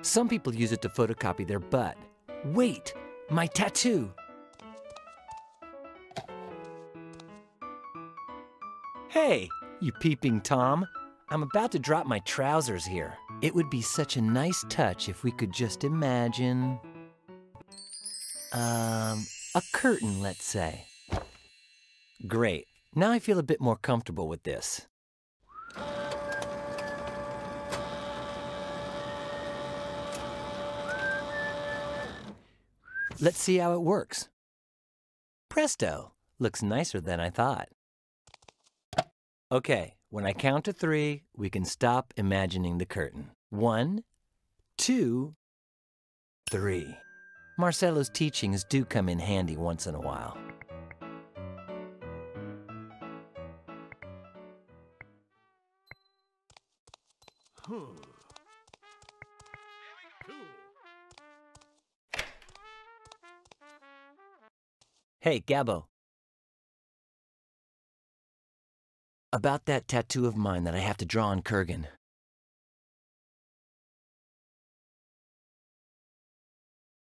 Some people use it to photocopy their butt. Wait, my tattoo! Hey, you peeping Tom. I'm about to drop my trousers here. It would be such a nice touch if we could just imagine... a curtain, let's say. Great. Now I feel a bit more comfortable with this. Let's see how it works. Presto! Looks nicer than I thought. Okay, when I count to 3, we can stop imagining the curtain. 1, 2, 3. Marcelo's teachings do come in handy once in a while. Hey, Gabbo. About that tattoo of mine that I have to draw on Kurgan.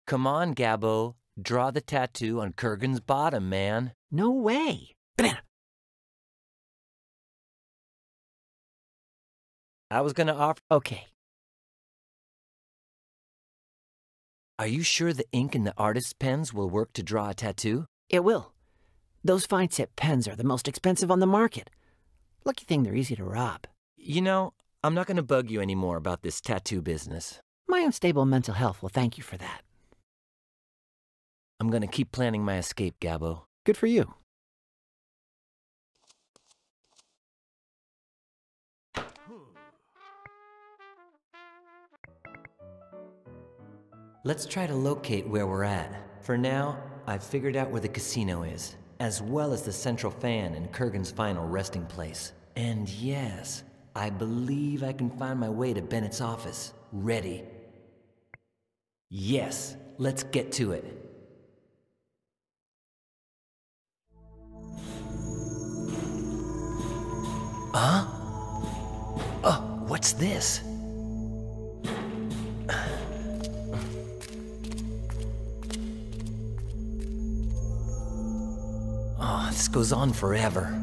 Come on, Gabbo. Draw the tattoo on Kurgan's bottom, man. No way. I was gonna offer... Okay. Are you sure the ink in the artist's pens will work to draw a tattoo? It will. Those fine tip pens are the most expensive on the market. Lucky thing they're easy to rob. You know, I'm not gonna bug you anymore about this tattoo business. My unstable mental health will thank you for that. I'm gonna keep planning my escape, Gabbo. Good for you. Let's try to locate where we're at. For now, I've figured out where the casino is, as well as the central fan and Kurgan's final resting place. And yes, I believe I can find my way to Bennett's office. Ready. Yes, let's get to it. Huh? Oh, what's this? Oh, this goes on forever.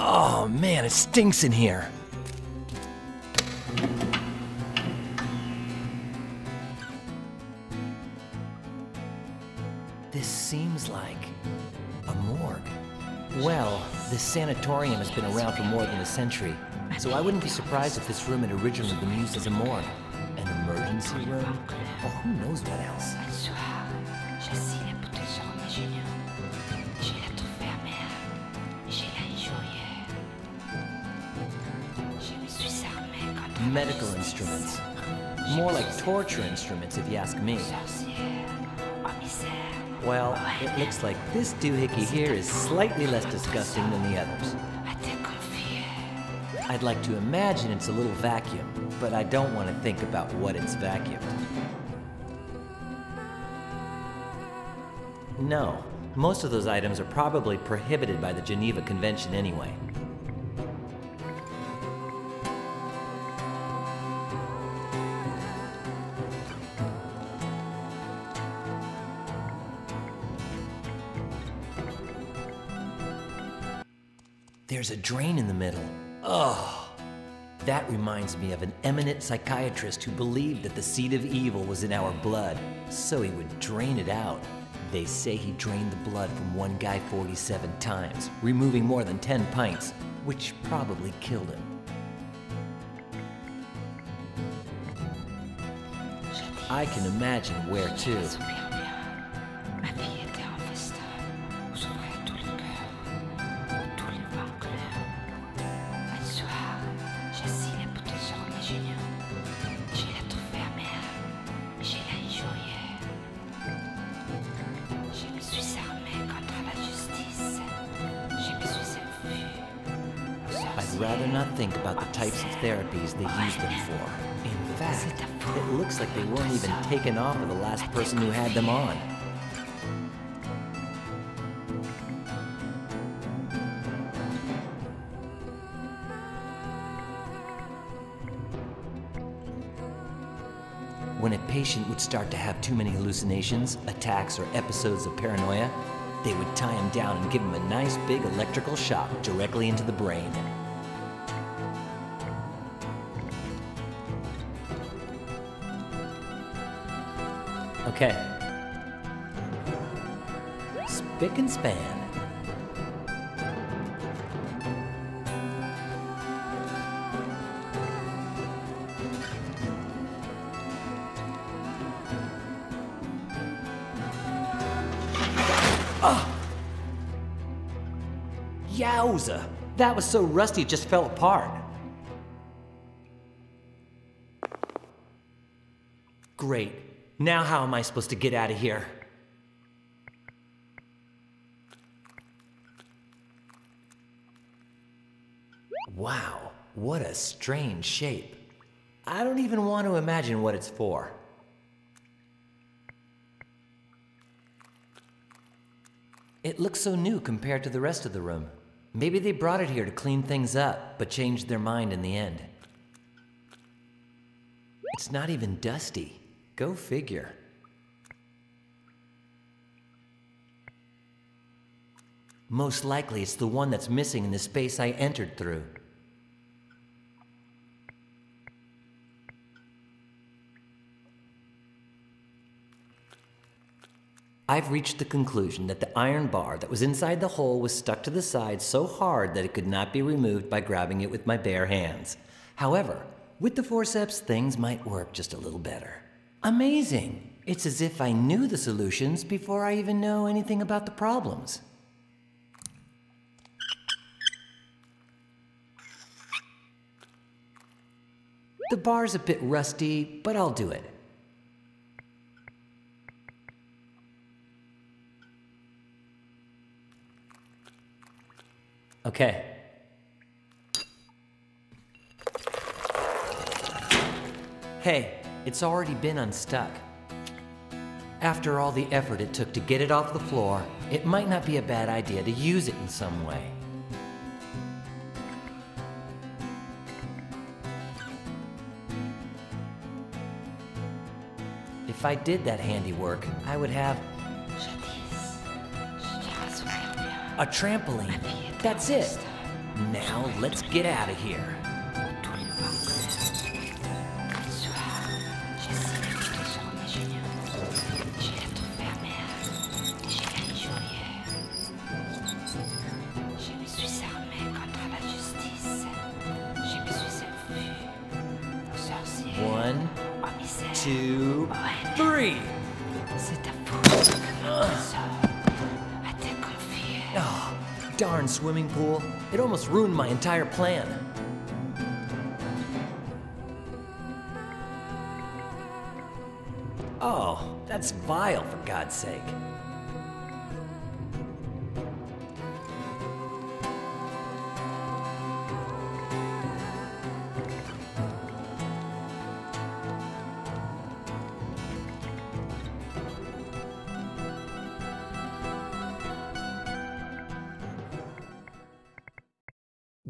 Oh man, it stinks in here. This seems like a morgue. Well, this sanatorium has been around for more than a century, so I wouldn't be surprised if this room had originally been used as a morgue. An emergency room? Or who knows what else? Medical instruments. More like torture instruments, if you ask me. Well, it looks like this doohickey here is slightly less disgusting than the others. I'd like to imagine it's a little vacuum, but I don't want to think about what it's vacuumed. No, most of those items are probably prohibited by the Geneva Convention anyway. There's a drain in the middle. Ugh. That reminds me of an eminent psychiatrist who believed that the seed of evil was in our blood, so he would drain it out. They say he drained the blood from one guy 47 times, removing more than 10 pints, which probably killed him. I can imagine where too. J'ai la tour fermée. J'ai rather not think about the types of therapies they use them for. In fact, it looks like they weren't even taken off of the last person who had them on. When a patient would start to have too many hallucinations, attacks, or episodes of paranoia, they would tie him down and give him a nice big electrical shock directly into the brain. Okay. Spick and span. Yowza! That was so rusty it just fell apart. Great. Now how am I supposed to get out of here? Wow, what a strange shape. I don't even want to imagine what it's for. It looks so new compared to the rest of the room. Maybe they brought it here to clean things up, but changed their mind in the end. It's not even dusty. Go figure. Most likely it's the one that's missing in the space I entered through. I've reached the conclusion that the iron bar that was inside the hole was stuck to the side so hard that it could not be removed by grabbing it with my bare hands. However, with the forceps, things might work just a little better. Amazing! It's as if I knew the solutions before I even know anything about the problems. The bar's a bit rusty, but I'll do it. Okay. Hey, it's already been unstuck. After all the effort it took to get it off the floor, it might not be a bad idea to use it in some way. If I did that handiwork, I would have a trampoline. That's it. Now let's get out of here. One, two, three. Oh, darn swimming pool. It almost ruined my entire plan. Oh, that's vile, for God's sake.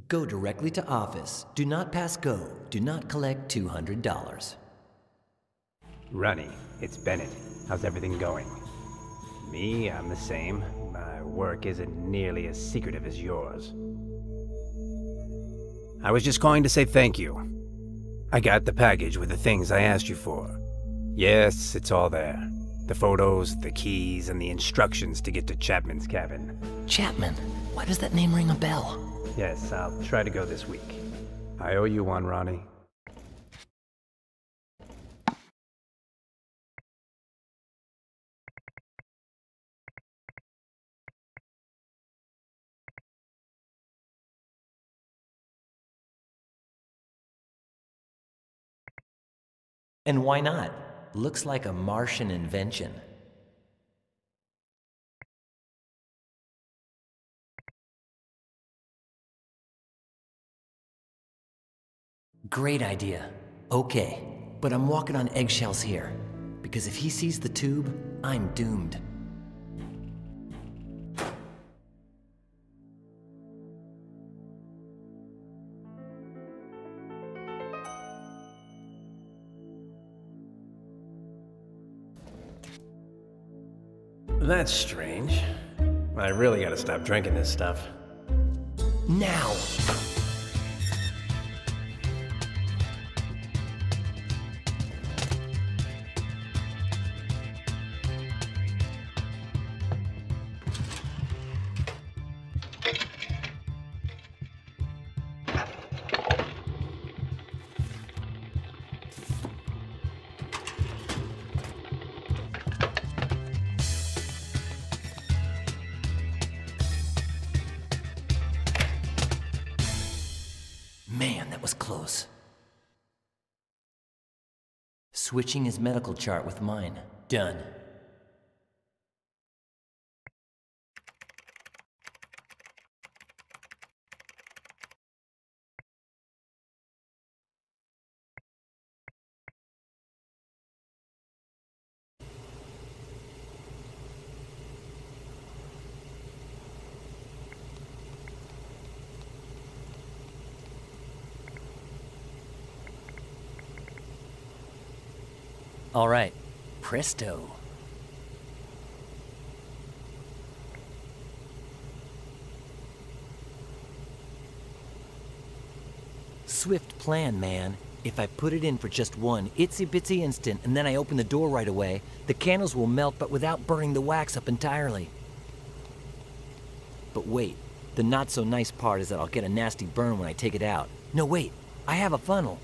Go directly to office. Do not pass go. Do not collect $200. Runny, it's Bennett. How's everything going? Me, I'm the same. My work isn't nearly as secretive as yours. I was just calling to say thank you. I got the package with the things I asked you for. Yes, it's all there. The photos, the keys, and the instructions to get to Chapman's cabin. Chapman? Why does that name ring a bell? Yes, I'll try to go this week. I owe you one, Ronnie. And why not? Looks like a Martian invention. Great idea. Okay, but I'm walking on eggshells here. Because if he sees the tube, I'm doomed. That's strange. I really gotta stop drinking this stuff. Now! Man, that was close. Switching his medical chart with mine. Done. All right, presto. Swift plan, man. If I put it in for just one itsy-bitsy instant and then I open the door right away, the candles will melt but without burning the wax up entirely. But wait, the not-so-nice part is that I'll get a nasty burn when I take it out. No, wait, I have a funnel.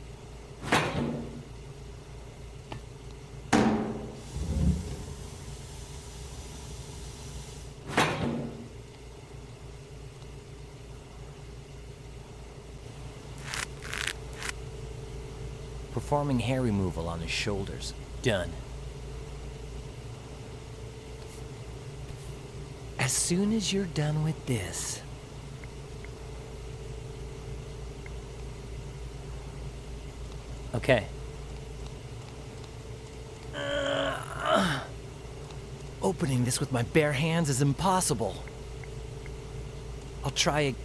Performing hair removal on his shoulders. Done. As soon as you're done with this... Okay. Opening this with my bare hands is impossible. I'll try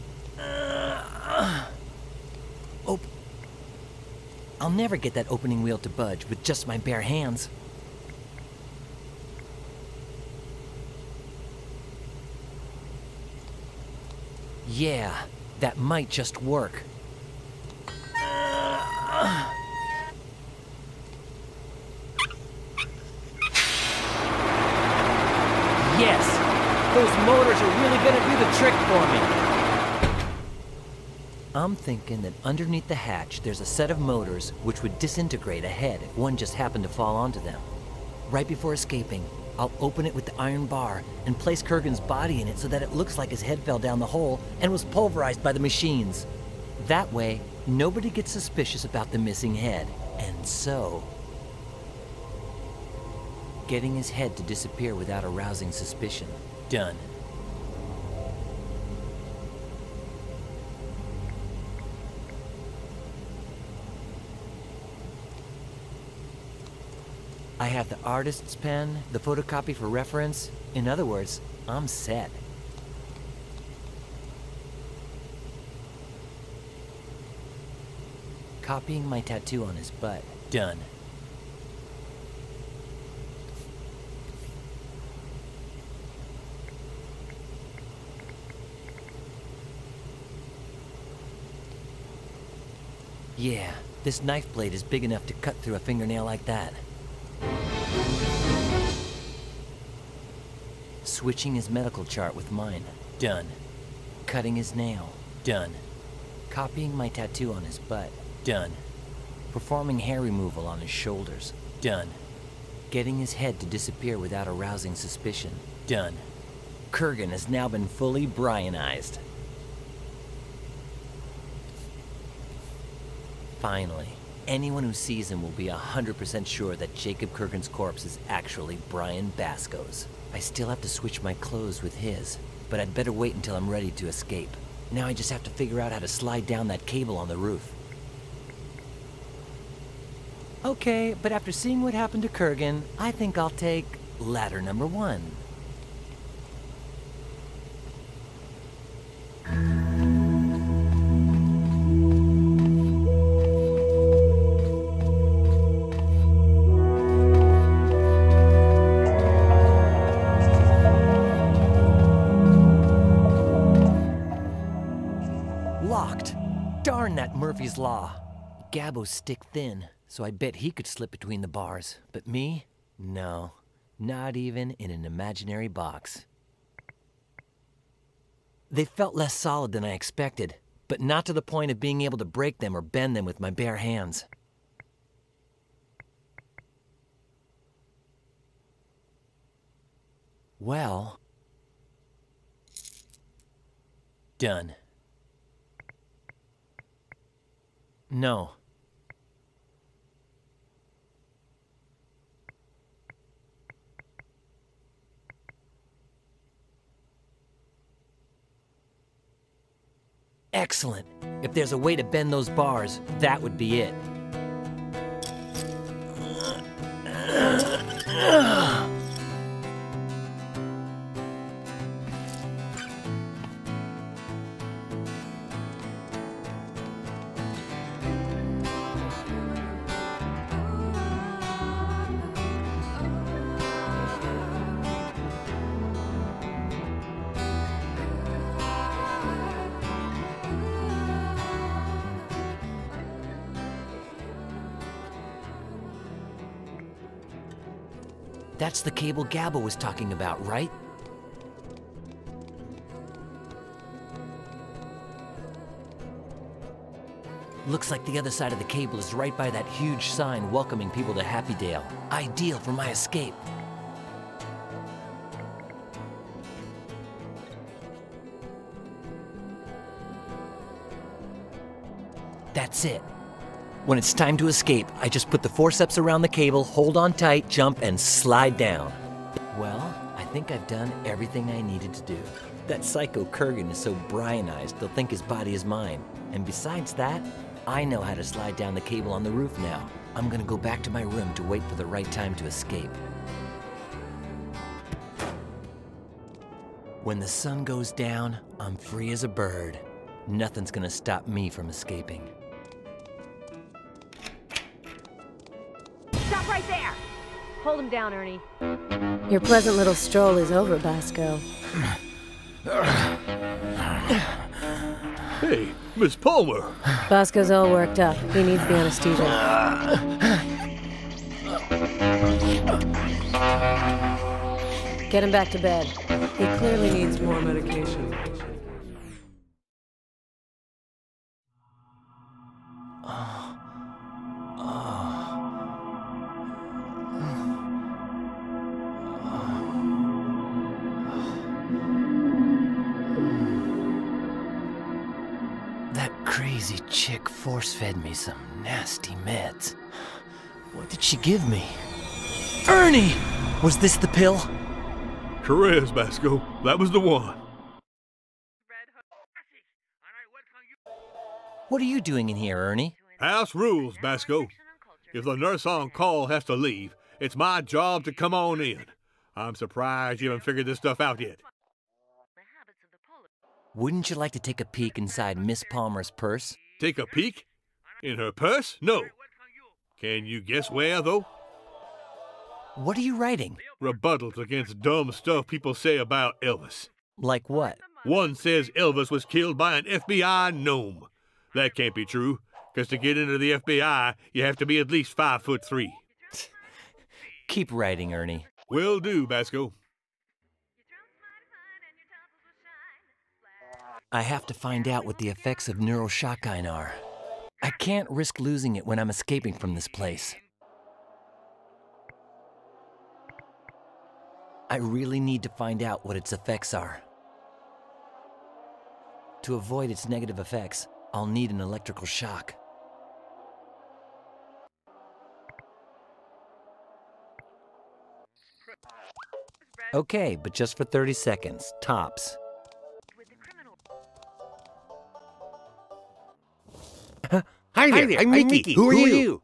I'll never get that opening wheel to budge with just my bare hands. Yeah, that might just work. Yes! Those motors are really gonna do the trick for me. I'm thinking that underneath the hatch there's a set of motors which would disintegrate ahead if one just happened to fall onto them. Right before escaping, I'll open it with the iron bar and place Kurgan's body in it so that it looks like his head fell down the hole and was pulverized by the machines. That way, nobody gets suspicious about the missing head. And so... getting his head to disappear without arousing suspicion. Done. I have the artist's pen, the photocopy for reference. In other words, I'm set. Copying my tattoo on his butt. Done. Yeah, this knife blade is big enough to cut through a fingernail like that. Switching his medical chart with mine. Done. Cutting his nail. Done. Copying my tattoo on his butt. Done. Performing hair removal on his shoulders. Done. Getting his head to disappear without arousing suspicion. Done. Kurgan has now been fully brianized. Finally, anyone who sees him will be 100% sure that Jacob Kurgan's corpse is actually Brian Basco's. I still have to switch my clothes with his, but I'd better wait until I'm ready to escape. Now I just have to figure out how to slide down that cable on the roof. Okay, but after seeing what happened to Kurgan, I think I'll take ladder number 1. Locked. Darn that Murphy's Law. Gabbo's stick thin, so I bet he could slip between the bars. But me? No. Not even in an imaginary box. They felt less solid than I expected, but not to the point of being able to break them or bend them with my bare hands. Well... done. No. Excellent. If there's a way to bend those bars, that would be it. That's the cable Gabbo was talking about, right? Looks like the other side of the cable is right by that huge sign welcoming people to Happydale. Ideal for my escape. That's it. When it's time to escape, I just put the forceps around the cable, hold on tight, jump, and slide down. Well, I think I've done everything I needed to do. That psycho Kurgan is so Brianized, they'll think his body is mine. And besides that, I know how to slide down the cable on the roof now. I'm gonna go back to my room to wait for the right time to escape. When the sun goes down, I'm free as a bird. Nothing's gonna stop me from escaping. Stop right there! Hold him down, Ernie. Your pleasant little stroll is over, Basco. Hey, Miss Palmer. Basco's all worked up. He needs the anesthesia. Get him back to bed. He clearly needs more medication. Crazy chick force-fed me some nasty meds. What did she give me? Ernie! Was this the pill? Sure is, Basco. That was the one. What are you doing in here, Ernie? House rules, Basco. If the nurse on call has to leave, it's my job to come on in. I'm surprised you haven't figured this stuff out yet. Wouldn't you like to take a peek inside Miss Palmer's purse? Take a peek? In her purse? No. Can you guess where, though? What are you writing? Rebuttals against dumb stuff people say about Elvis. Like what? One says Elvis was killed by an FBI gnome. That can't be true, because to get into the FBI, you have to be at least 5'3". Keep writing, Ernie. Will do, Basco. I have to find out what the effects of neuroshotgun are. I can't risk losing it when I'm escaping from this place. I really need to find out what its effects are. To avoid its negative effects, I'll need an electrical shock. Okay, but just for 30 seconds, tops. Hi there, I'm Mickey. Who are you?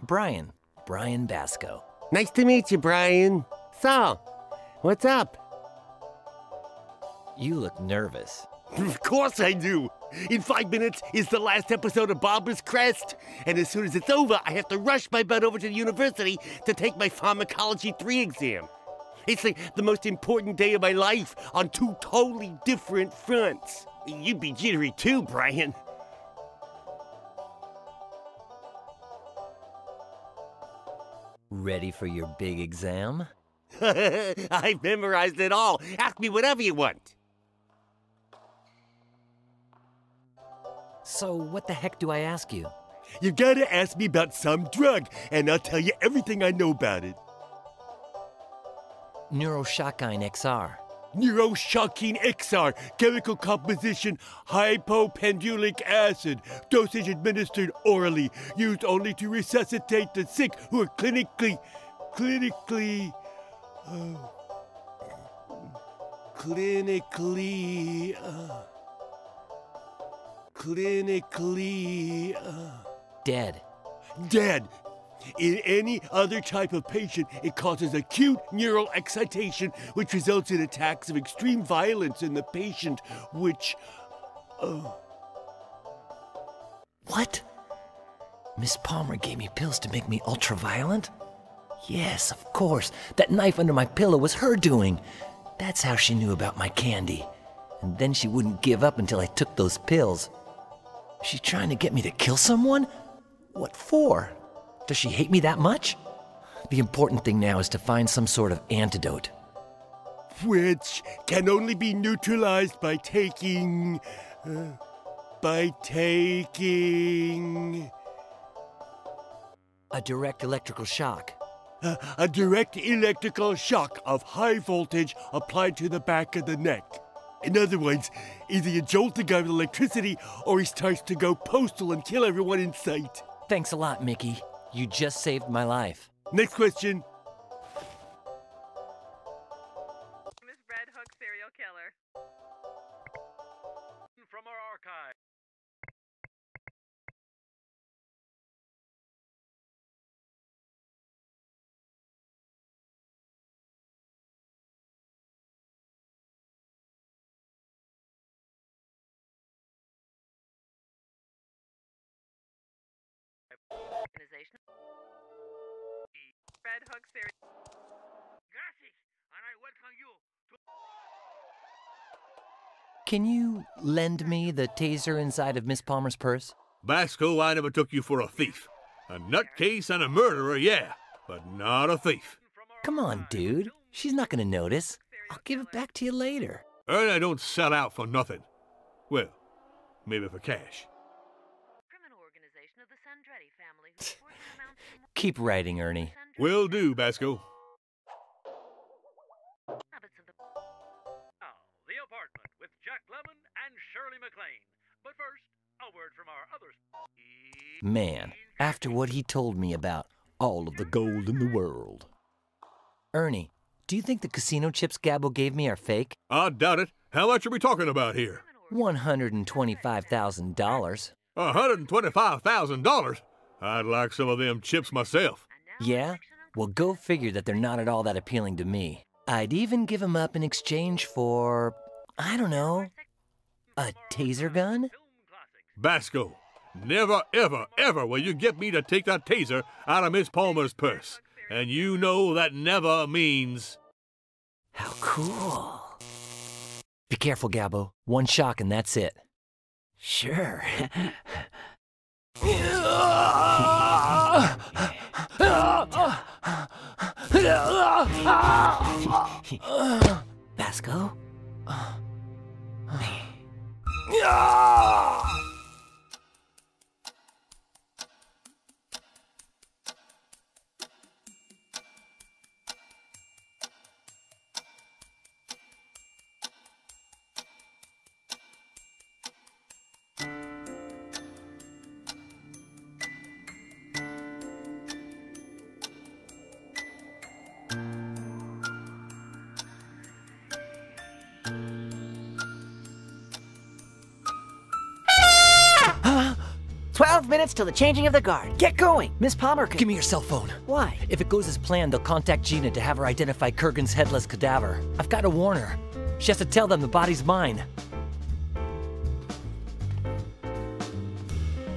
Brian Basco. Nice to meet you, Brian. So, what's up? You look nervous. Of course I do. In 5 minutes is the last episode of Barbara's Crest. And as soon as it's over, I have to rush my butt over to the university to take my Pharmacology 3 exam. It's like the most important day of my life on 2 totally different fronts. You'd be jittery too, Brian. Ready for your big exam? I've memorized it all. Ask me whatever you want. So what the heck do I ask you? You gotta ask me about some drug, and I'll tell you everything I know about it. Neuroshocking XR. Neuroshocking XR, chemical composition, hypopendulic acid, dosage administered orally, used only to resuscitate the sick who are clinically, dead. In any other type of patient, it causes acute neural excitation, which results in attacks of extreme violence in the patient, which... What? Miss Palmer gave me pills to make me ultra-violent? Yes, of course. That knife under my pillow was her doing. That's how she knew about my candy. And then she wouldn't give up until I took those pills. She trying to get me to kill someone? What for? Does she hate me that much? The important thing now is to find some sort of antidote. Which can only be neutralized by taking... A direct electrical shock. A direct electrical shock of high voltage applied to the back of the neck. In other words, either you jolt the guy with electricity, or he starts to go postal and kill everyone in sight. Thanks a lot, Mickey. You just saved my life. Next question. Miss Red Hook serial killer. From our archive. Finalizing. Red Hook series. Gracias, and I welcome you to... Can you lend me the taser inside of Miss Palmer's purse? Basco, I never took you for a thief. A nutcase and a murderer, yeah, but not a thief. Come on, dude. She's not gonna notice. I'll give it back to you later. I don't sell out for nothing. Well, maybe for cash. Keep writing, Ernie. Will do, Basco. Oh, The Apartment with Jack Lemmon and Shirley MacLaine. But first, a word from our other... Man, after what he told me about all of the gold in the world. Ernie, do you think the casino chips Gabbo gave me are fake? I doubt it. How much are we talking about here? $125,000. $125,000? I'd like some of them chips myself. Yeah? Well, go figure that they're not at all that appealing to me. I'd even give them up in exchange for, I don't know, a taser gun? Basco, never, ever, ever will you get me to take that taser out of Miss Palmer's purse. And you know that never means... How cool. Be careful, Gabbo. One shock and that's it. Sure. Basco? 12 minutes till the changing of the guard. Get going! Miss Palmer can... Give me your cell phone. Why? If it goes as planned, they'll contact Gina to have her identify Kurgan's headless cadaver. I've got to warn her. She has to tell them the body's mine.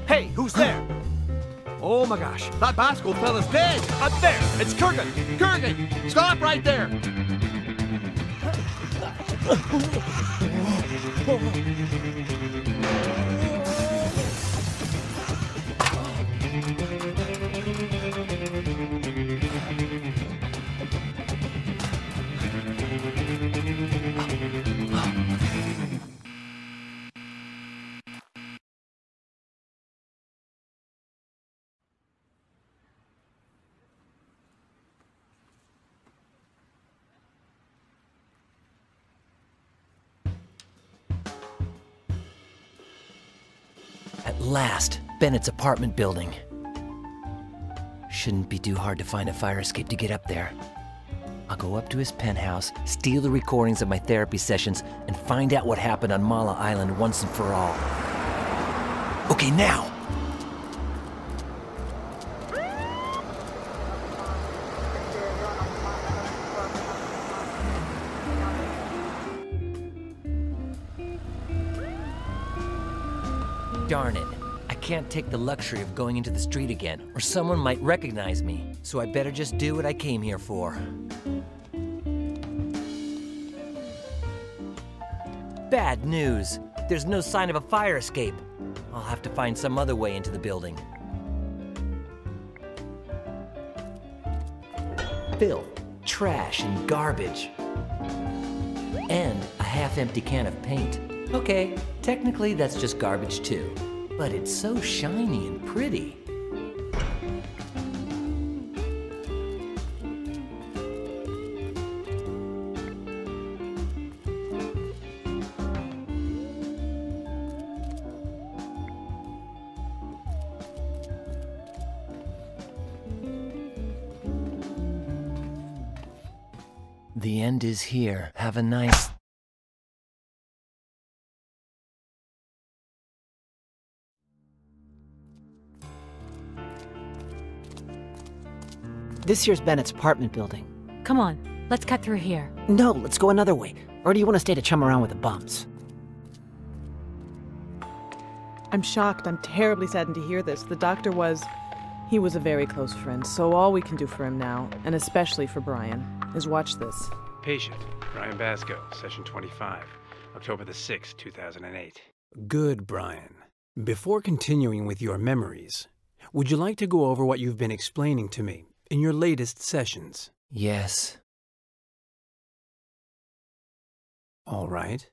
Hey, who's there? Oh my gosh, that Basco fella's dead! Up there! It's Kurgan! Kurgan! Stop right there! At last, Bennett's apartment building. Shouldn't be too hard to find a fire escape to get up there. I'll go up to his penthouse, steal the recordings of my therapy sessions, and find out what happened on Mala Island once and for all. Okay, now! Darn it. I can't take the luxury of going into the street again, or someone might recognize me. So I better just do what I came here for. Bad news. There's no sign of a fire escape. I'll have to find some other way into the building. Filth, trash, and garbage. And a half-empty can of paint. Okay, technically that's just garbage too. But it's so shiny and pretty. The end is here. Have a nice... This here's Bennett's apartment building. Come on, let's cut through here. No, let's go another way. Or do you want to stay to chum around with the bums? I'm shocked. I'm terribly saddened to hear this. The doctor he was a very close friend, so all we can do for him now, and especially for Brian, is watch this. Patient, Brian Basco, session 25, October the 6th, 2008. Good, Brian. Before continuing with your memories, would you like to go over what you've been explaining to me in your latest sessions? Yes. All right.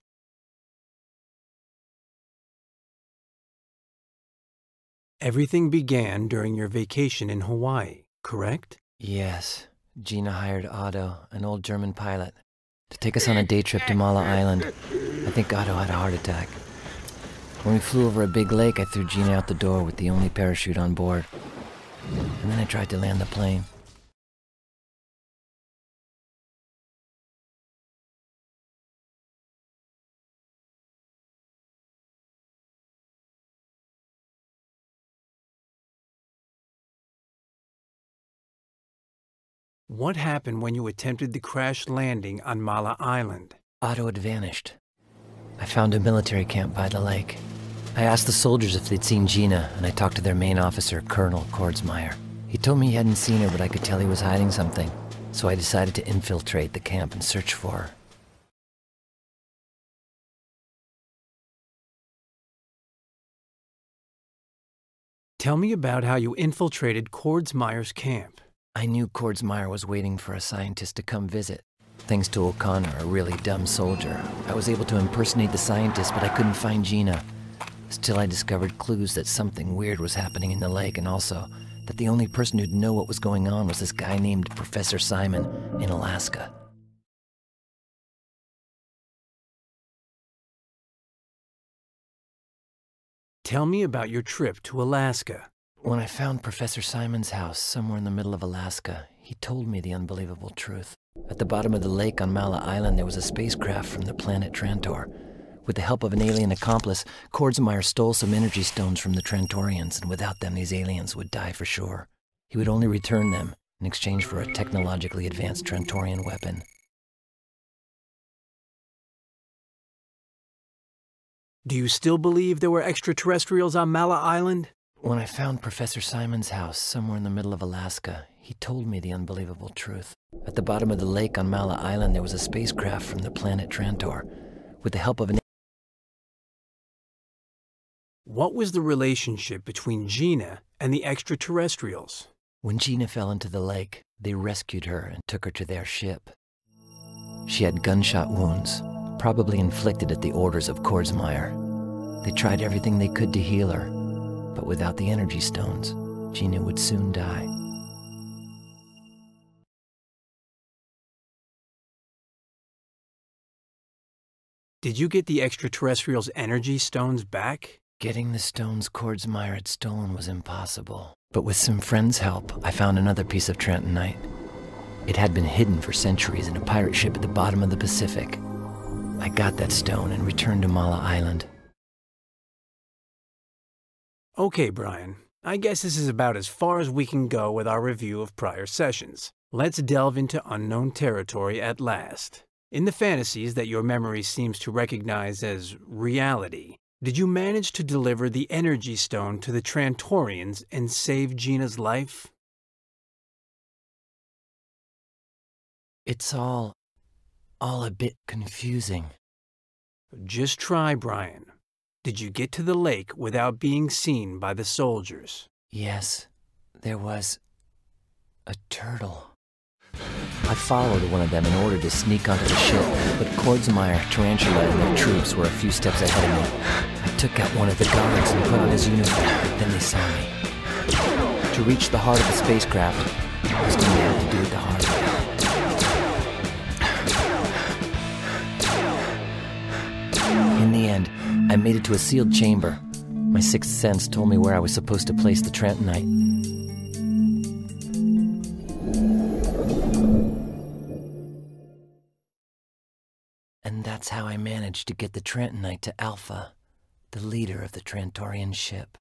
Everything began during your vacation in Hawaii, correct? Yes. Gina hired Otto, an old German pilot, to take us on a day trip to Mala Island. I think Otto had a heart attack. When we flew over a big lake, I threw Gina out the door with the only parachute on board. And then I tried to land the plane. What happened when you attempted the crash landing on Mala Island? Otto had vanished. I found a military camp by the lake. I asked the soldiers if they'd seen Gina, and I talked to their main officer, Colonel Kordsmeyer. He told me he hadn't seen her, but I could tell he was hiding something. So I decided to infiltrate the camp and search for her. Tell me about how you infiltrated Kordsmeyer's camp. I knew Kordsmeyer was waiting for a scientist to come visit. Thanks to O'Connor, a really dumb soldier, I was able to impersonate the scientist, but I couldn't find Gina. Still, I discovered clues that something weird was happening in the lake, and also that the only person who'd know what was going on was this guy named Professor Simon in Alaska. Tell me about your trip to Alaska. When I found Professor Simon's house somewhere in the middle of Alaska, he told me the unbelievable truth. At the bottom of the lake on Mala Island, there was a spacecraft from the planet Trantor, With the help of an alien accomplice, Kordsmeyer stole some energy stones from the Trantorians, and without them, these aliens would die for sure. He would only return them in exchange for a technologically advanced Trantorian weapon. Do you still believe there were extraterrestrials on Mala Island? When I found Professor Simon's house somewhere in the middle of Alaska, he told me the unbelievable truth. At the bottom of the lake on Mala Island, there was a spacecraft from the planet Trantor. With the help of an... What was the relationship between Gina and the extraterrestrials? When Gina fell into the lake, they rescued her and took her to their ship. She had gunshot wounds, probably inflicted at the orders of Kordsmeyer. They tried everything they could to heal her, but without the energy stones, Gina would soon die. Did you get the extraterrestrials' energy stones back? Getting the stones Kordsmeyer had stolen was impossible. But with some friends' help, I found another piece of Trentonite. It had been hidden for centuries in a pirate ship at the bottom of the Pacific. I got that stone and returned to Mala Island. Okay, Brian. I guess this is about as far as we can go with our review of prior sessions. Let's delve into unknown territory at last. In the fantasies that your memory seems to recognize as reality, did you manage to deliver the energy stone to the Trantorians and save Gina's life? It's all a bit confusing. Just try, Brian. Did you get to the lake without being seen by the soldiers? Yes, there was a turtle. I followed one of them in order to sneak onto the ship, but Kordsmeyer, Tarantula, and their troops were a few steps ahead of me. I took out one of the guards and put on his uniform, then they saw me. To reach the heart of the spacecraft, I was going to have to do it the hard way. In the end, I made it to a sealed chamber. My sixth sense told me where I was supposed to place the Trentonite. And that's how I managed to get the Trentonite to Alpha, the leader of the Trantorian ship.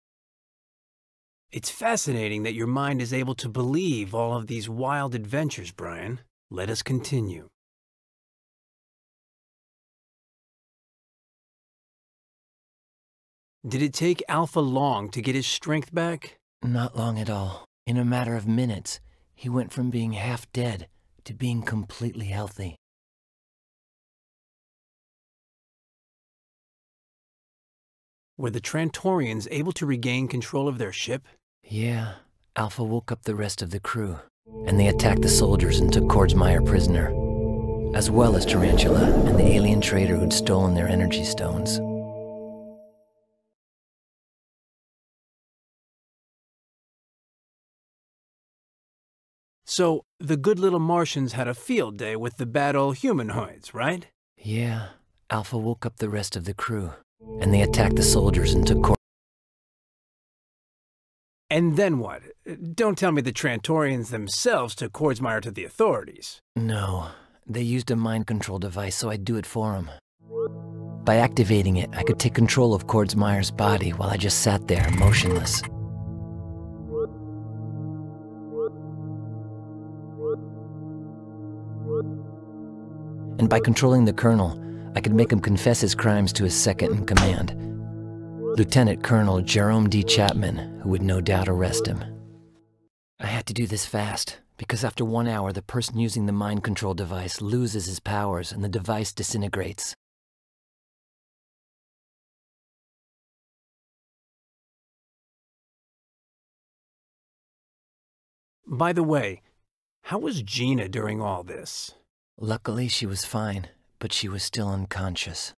It's fascinating that your mind is able to believe all of these wild adventures, Brian. Let us continue. Did it take Alpha long to get his strength back? Not long at all. In a matter of minutes, he went from being half dead to being completely healthy. Were the Trantorians able to regain control of their ship? Yeah. Alpha woke up the rest of the crew, and they attacked the soldiers and took Kordsmeyer prisoner, as well as Tarantula and the alien trader who'd stolen their energy stones. So, the good little Martians had a field day with the bad old humanoids, right? Yeah. Alpha woke up the rest of the crew, and they attacked the soldiers and took And then what? Don't tell me the Trantorians themselves took Kordsmeyer to the authorities. No. They used a mind control device, so I'd do it for them. By activating it, I could take control of Kordsmeyer's body while I just sat there, motionless. And by controlling the colonel, I could make him confess his crimes to his second-in-command, Lieutenant Colonel Jerome D. Chapman, who would no doubt arrest him. I had to do this fast, because after 1 hour, the person using the mind control device loses his powers and the device disintegrates. By the way, how was Gina during all this? Luckily, she was fine, but she was still unconscious.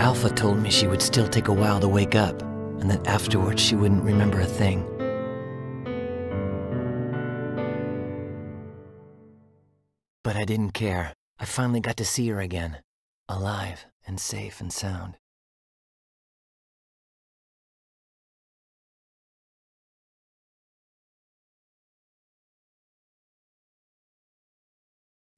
Alpha told me she would still take a while to wake up, and that afterwards she wouldn't remember a thing. But I didn't care. I finally got to see her again, alive and safe and sound.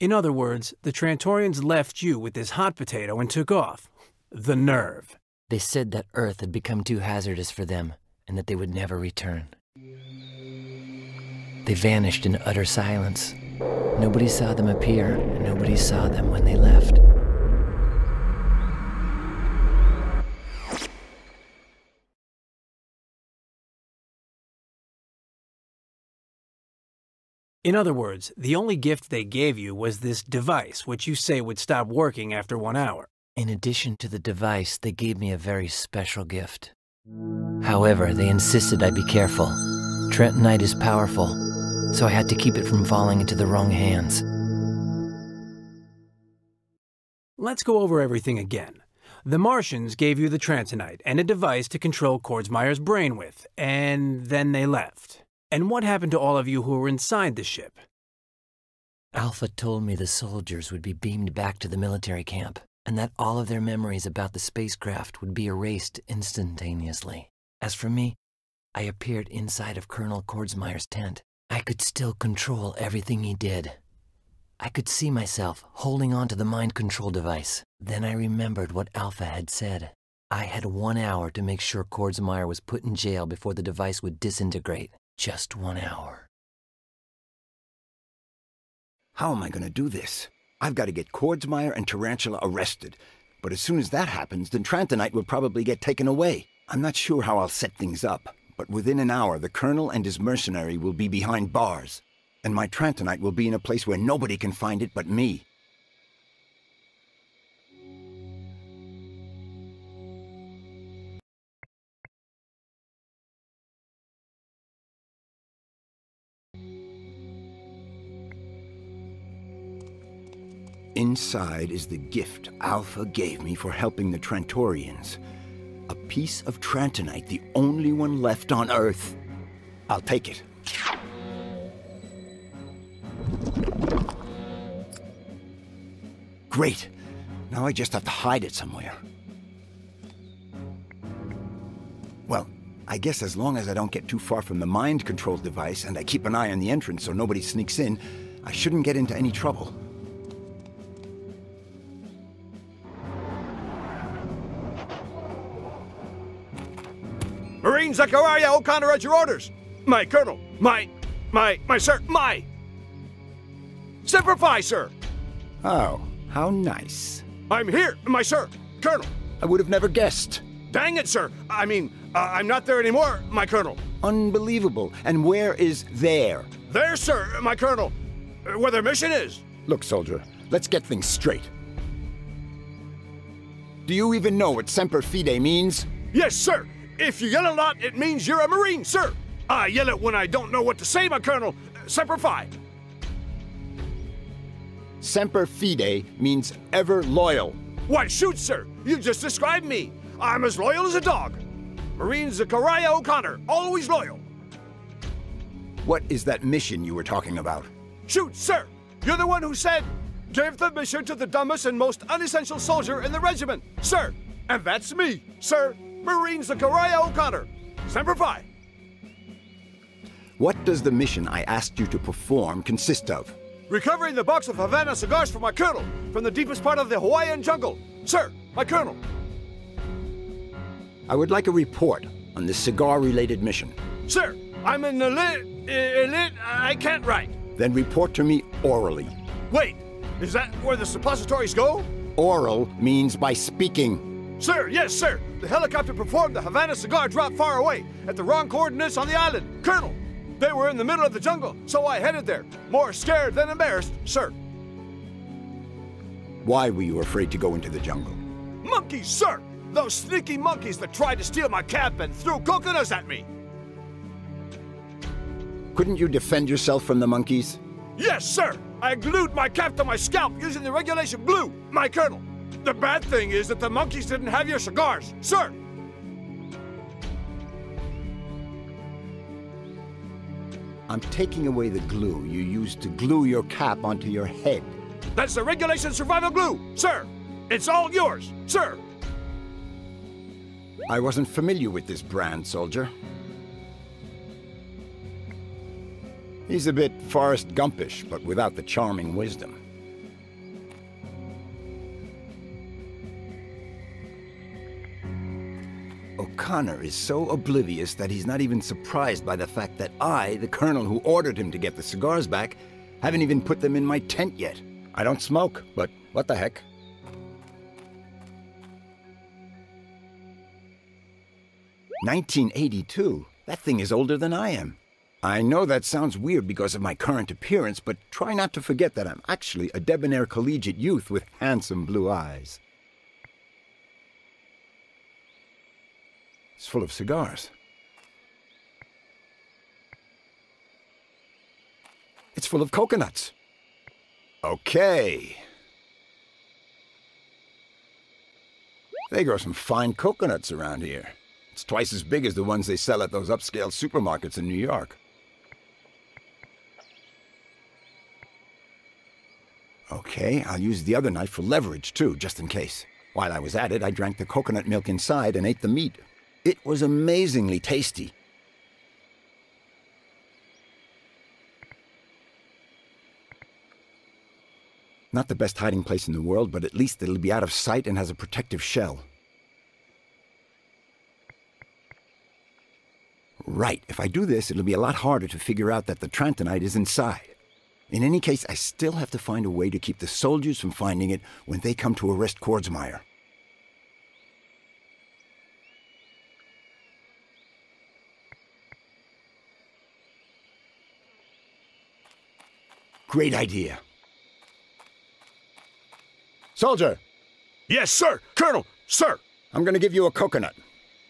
In other words, the Trantorians left you with this hot potato and took off. The nerve. They said that Earth had become too hazardous for them and that they would never return. They vanished in utter silence. Nobody saw them appear, and nobody saw them when they left. In other words, the only gift they gave you was this device, which you say would stop working after 1 hour. In addition to the device, they gave me a very special gift. However, they insisted I be careful. Trentonite is powerful, so I had to keep it from falling into the wrong hands. Let's go over everything again. The Martians gave you the Trentonite and a device to control Kordsmeyer's brain with, and then they left. And what happened to all of you who were inside the ship? Alpha told me the soldiers would be beamed back to the military camp, and that all of their memories about the spacecraft would be erased instantaneously. As for me, I appeared inside of Colonel Kordsmeyer's tent. I could still control everything he did. I could see myself holding on to the mind control device. Then I remembered what Alpha had said. I had 1 hour to make sure Kordsmeyer was put in jail before the device would disintegrate. Just 1 hour. How am I going to do this? I've got to get Kordsmeyer and Tarantula arrested. But as soon as that happens, then Trentonite will probably get taken away. I'm not sure how I'll set things up, but within an hour, the Colonel and his mercenary will be behind bars. And my Trentonite will be in a place where nobody can find it but me. Inside is the gift Alpha gave me for helping the Trantorians. A piece of Trentonite, the only one left on Earth. I'll take it. Great. Now I just have to hide it somewhere. Well, I guess as long as I don't get too far from the mind control device and I keep an eye on the entrance so nobody sneaks in, I shouldn't get into any trouble. Marine Zachariah O'Connor at your orders. My colonel, my sir, my. Semper Fi, sir. Oh, how nice. I'm here, my sir, colonel. I would have never guessed. Dang it, sir. I mean, I'm not there anymore, my colonel. Unbelievable. And where is there? There, sir, my colonel. Where their mission is. Look, soldier, let's get things straight. Do you even know what Semper Fide means? Yes, sir. If you yell a lot, it means you're a Marine, sir. I yell it when I don't know what to say, my colonel. Semper Fi. Semper Fide means ever loyal. Why, shoot, sir. You just described me. I'm as loyal as a dog. Marine Zachariah O'Connor, always loyal. What is that mission you were talking about? Shoot, sir. You're the one who said, give the mission to the dumbest and most unessential soldier in the regiment, sir. And that's me, sir. Marine Zachariah O'Connor. Semper Fi. What does the mission I asked you to perform consist of? Recovering the box of Havana cigars for my colonel from the deepest part of the Hawaiian jungle. Sir, my colonel. I would like a report on this cigar-related mission. Sir, I'm an elite, I can't write. Then report to me orally. Wait, is that where the suppositories go? Oral means by speaking. Sir, yes, sir. The helicopter performed the Havana cigar drop far away, at the wrong coordinates on the island. Colonel, they were in the middle of the jungle, so I headed there. More scared than embarrassed, sir. Why were you afraid to go into the jungle? Monkeys, sir! Those sneaky monkeys that tried to steal my cap and threw coconuts at me. Couldn't you defend yourself from the monkeys? Yes, sir! I glued my cap to my scalp using the regulation glue, my colonel. The bad thing is that the monkeys didn't have your cigars, sir! I'm taking away the glue you used to glue your cap onto your head. That's the regulation survival glue, sir! It's all yours, sir! I wasn't familiar with this brand, soldier. He's a bit Forrest Gumpish, but without the charming wisdom. O'Connor is so oblivious that he's not even surprised by the fact that I, the colonel who ordered him to get the cigars back, haven't even put them in my tent yet. I don't smoke, but what the heck? "1982? That thing is older than I am. I know that sounds weird because of my current appearance, but try not to forget that I'm actually a debonair collegiate youth with handsome blue eyes. It's full of cigars. It's full of coconuts. Okay. They grow some fine coconuts around here. It's twice as big as the ones they sell at those upscale supermarkets in New York. Okay, I'll use the other knife for leverage, too, just in case. While I was at it, I drank the coconut milk inside and ate the meat. It was amazingly tasty. Not the best hiding place in the world, but at least it'll be out of sight and has a protective shell. Right, if I do this, it'll be a lot harder to figure out that the Trantonite is inside. In any case, I still have to find a way to keep the soldiers from finding it when they come to arrest Kordsmeyer. Great idea. Soldier! Yes, sir! Colonel! Sir! I'm gonna give you a coconut.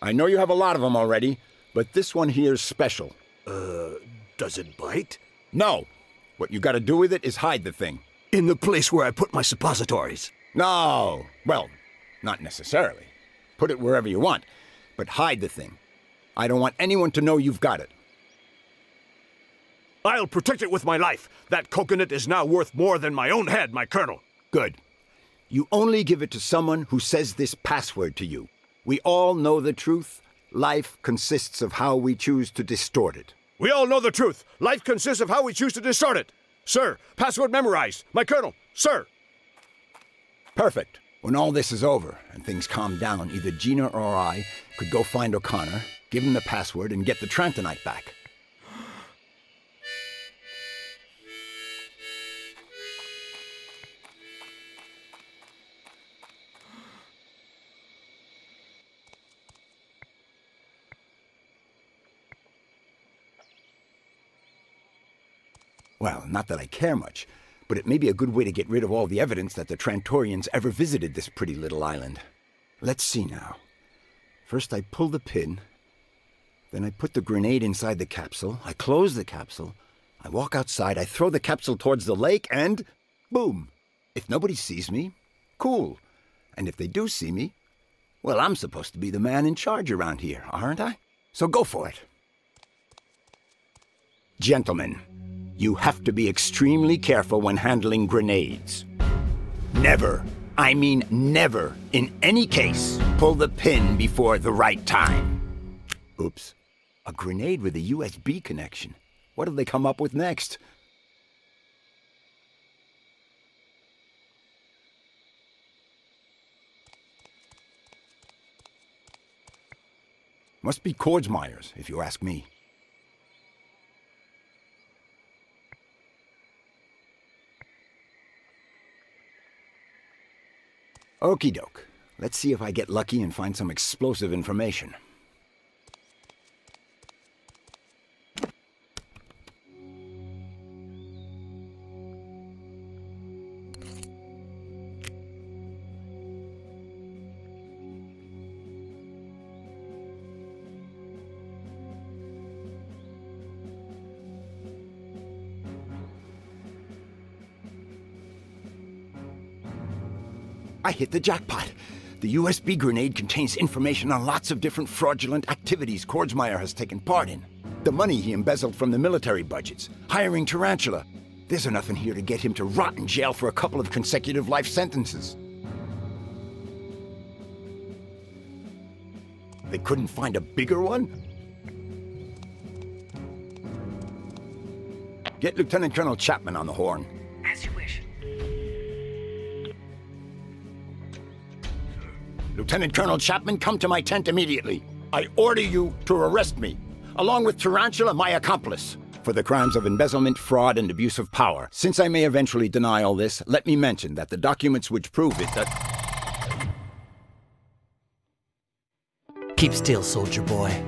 I know you have a lot of them already, but this one here is special. Does it bite? No. What you gotta do with it is hide the thing. In the place where I put my suppositories. No. Well, not necessarily. Put it wherever you want, but hide the thing. I don't want anyone to know you've got it. I'll protect it with my life. That coconut is now worth more than my own head, my colonel. Good. You only give it to someone who says this password to you. We all know the truth. Life consists of how we choose to distort it. We all know the truth. Life consists of how we choose to distort it. Sir, password memorized. My colonel, sir. Perfect. When all this is over and things calm down, either Gina or I could go find O'Connor, give him the password, and get the Trantonite back. Well, not that I care much, but it may be a good way to get rid of all the evidence that the Trantorians ever visited this pretty little island. Let's see now. First I pull the pin, then I put the grenade inside the capsule, I close the capsule, I walk outside, I throw the capsule towards the lake, and boom! If nobody sees me, cool. And if they do see me, well, I'm supposed to be the man in charge around here, aren't I? So go for it. Gentlemen, you have to be extremely careful when handling grenades. Never, I mean never, in any case, pull the pin before the right time. Oops. A grenade with a USB connection. What'll they come up with next? Must be Kordsmeyer's, if you ask me. Okie doke. Let's see if I get lucky and find some explosive information. I hit the jackpot. The USB grenade contains information on lots of different fraudulent activities Kordsmeyer has taken part in. The money he embezzled from the military budgets, hiring Tarantula. There's enough in here to get him to rot in jail for a couple of consecutive life sentences. They couldn't find a bigger one? Get Lieutenant Colonel Chapman on the horn. As you wish. Lieutenant Colonel Chapman, come to my tent immediately. I order you to arrest me, along with Tarantula, my accomplice, for the crimes of embezzlement, fraud, and abuse of power. Since I may eventually deny all this, let me mention that the documents which prove it that... Keep still, soldier boy.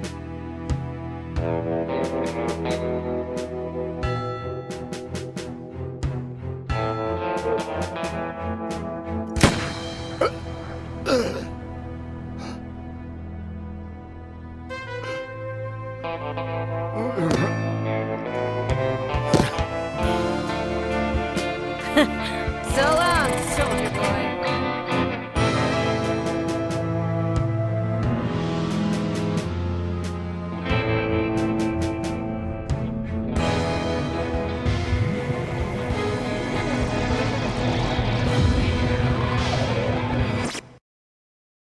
So long, soldier boy.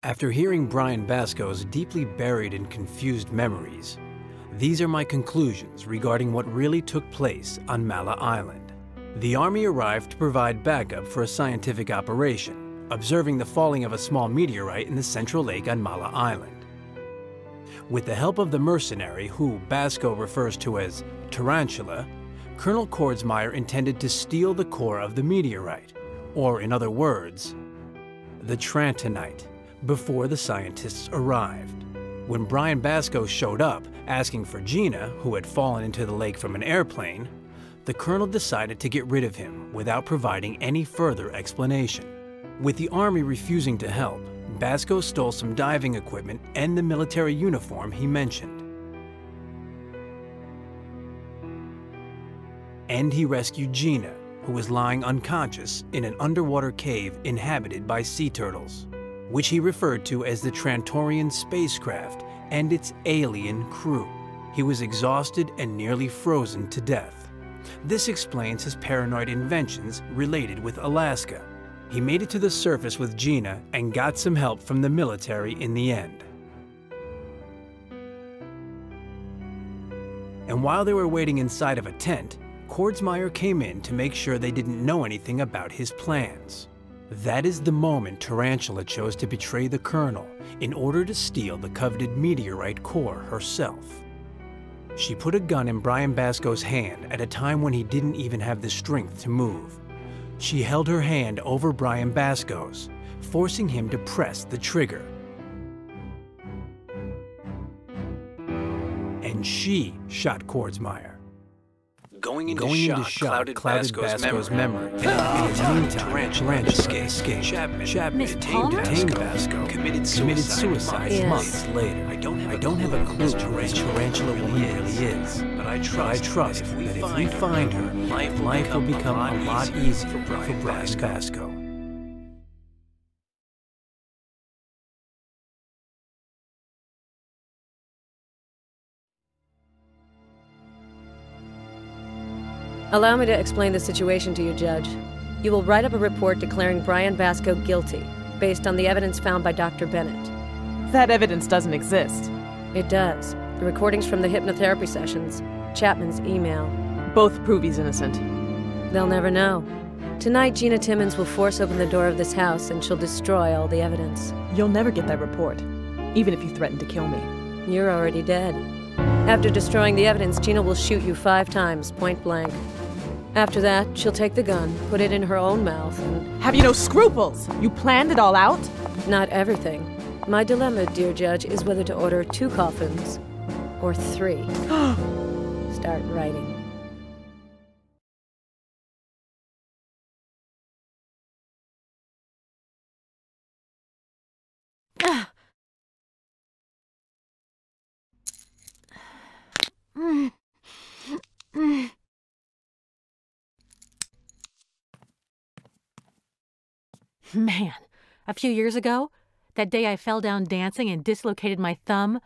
After hearing Brian Basco's deeply buried and confused memories, these are my conclusions regarding what really took place on Mala Island. The Army arrived to provide backup for a scientific operation, observing the falling of a small meteorite in the central lake on Mala Island. With the help of the mercenary, who Basco refers to as Tarantula, Colonel Kordsmeyer intended to steal the core of the meteorite, or in other words, the Trantonite, before the scientists arrived. When Brian Basco showed up, asking for Gina, who had fallen into the lake from an airplane, the colonel decided to get rid of him without providing any further explanation. With the Army refusing to help, Basco stole some diving equipment and the military uniform he mentioned. And he rescued Gina, who was lying unconscious in an underwater cave inhabited by sea turtles, which he referred to as the Trantorian spacecraft and its alien crew. He was exhausted and nearly frozen to death. This explains his paranoid inventions related with Alaska. He made it to the surface with Gina and got some help from the military in the end. And while they were waiting inside of a tent, Kordsmeyer came in to make sure they didn't know anything about his plans. That is the moment Tarantula chose to betray the colonel in order to steal the coveted meteorite core herself. She put a gun in Brian Basco's hand at a time when he didn't even have the strength to move. She held her hand over Brian Basco's, forcing him to press the trigger. And she shot Kordsmeyer. Going into shock clouded Basco's memory. In the meantime, Tarantula escaped. Chapman detained Basco, committed suicide months later. I don't have a clue who this Tarantula woman really is, but I trust that if we find her, life will become a lot easier for Brian Basco. Allow me to explain the situation to you, Judge. You will write up a report declaring Brian Basco guilty, based on the evidence found by Dr. Bennett. That evidence doesn't exist. It does. The recordings from the hypnotherapy sessions, Chapman's email. Both prove he's innocent. They'll never know. Tonight, Gina Timmons will force open the door of this house and she'll destroy all the evidence. You'll never get that report, even if you threaten to kill me. You're already dead. After destroying the evidence, Gina will shoot you 5 times, point blank. After that, she'll take the gun, put it in her own mouth, and... Have you no scruples? You planned it all out? Not everything. My dilemma, dear Judge, is whether to order 2 coffins or 3. Start writing. Man, a few years ago, that day I fell down dancing and dislocated my thumb,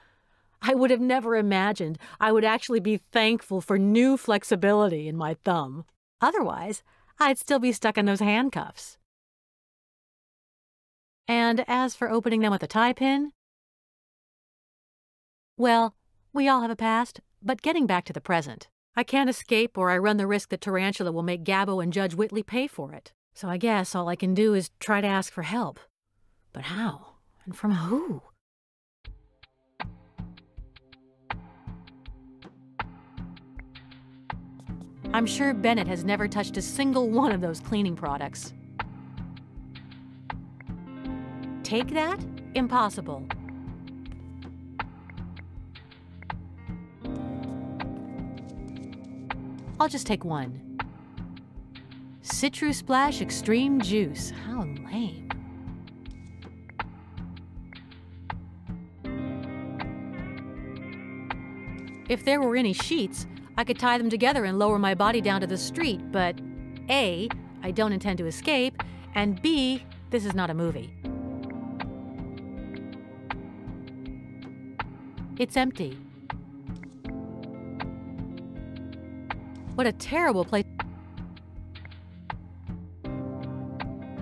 I would have never imagined I would actually be thankful for new flexibility in my thumb. Otherwise, I'd still be stuck in those handcuffs. And as for opening them with a tie pin, well, we all have a past, but getting back to the present. I can't escape or I run the risk that Tarantula will make Gabbo and Judge Whitley pay for it. So I guess all I can do is try to ask for help. But how? And from who? I'm sure Bennett has never touched a single one of those cleaning products. Take that? Impossible. I'll just take one. Citrus Splash Extreme Juice. How lame. If there were any sheets, I could tie them together and lower my body down to the street, but A, I don't intend to escape, and B, this is not a movie. It's empty. What a terrible place.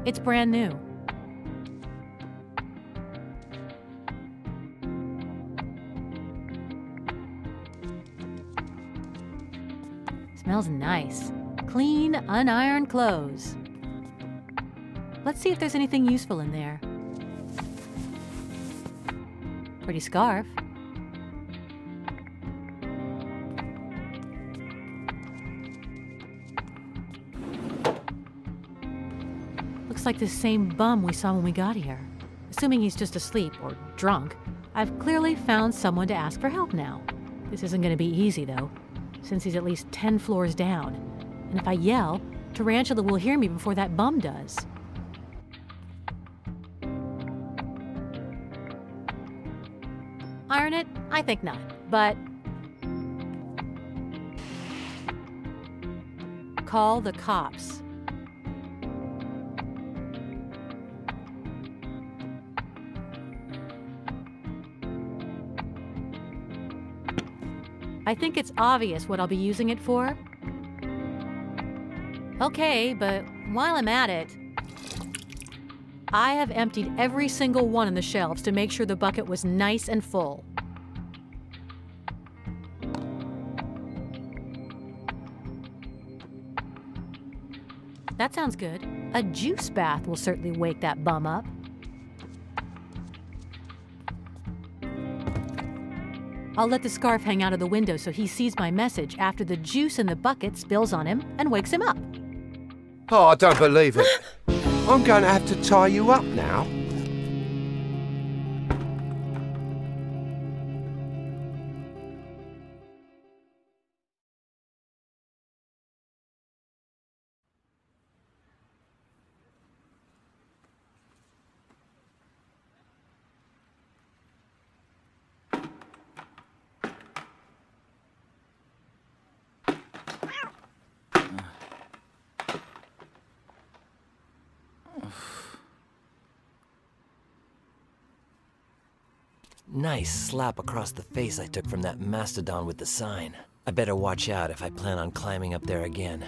It's brand new. Smells nice. Clean, unironed clothes. Let's see if there's anything useful in there. Pretty scarf. Looks like the same bum we saw when we got here. Assuming he's just asleep or drunk, I've clearly found someone to ask for help now. This isn't going to be easy, though, since he's at least 10 floors down. And if I yell, Tarantula will hear me before that bum does. Iron it? I think not, but... Call the cops. I think it's obvious what I'll be using it for. Okay, but while I'm at it, I have emptied every single one on the shelves to make sure the bucket was nice and full. That sounds good. A juice bath will certainly wake that bum up. I'll let the scarf hang out of the window so he sees my message after the juice in the bucket spills on him and wakes him up. Oh, I don't believe it. I'm going to have to tie you up now. Nice slap across the face I took from that mastodon with the sign. I better watch out if I plan on climbing up there again.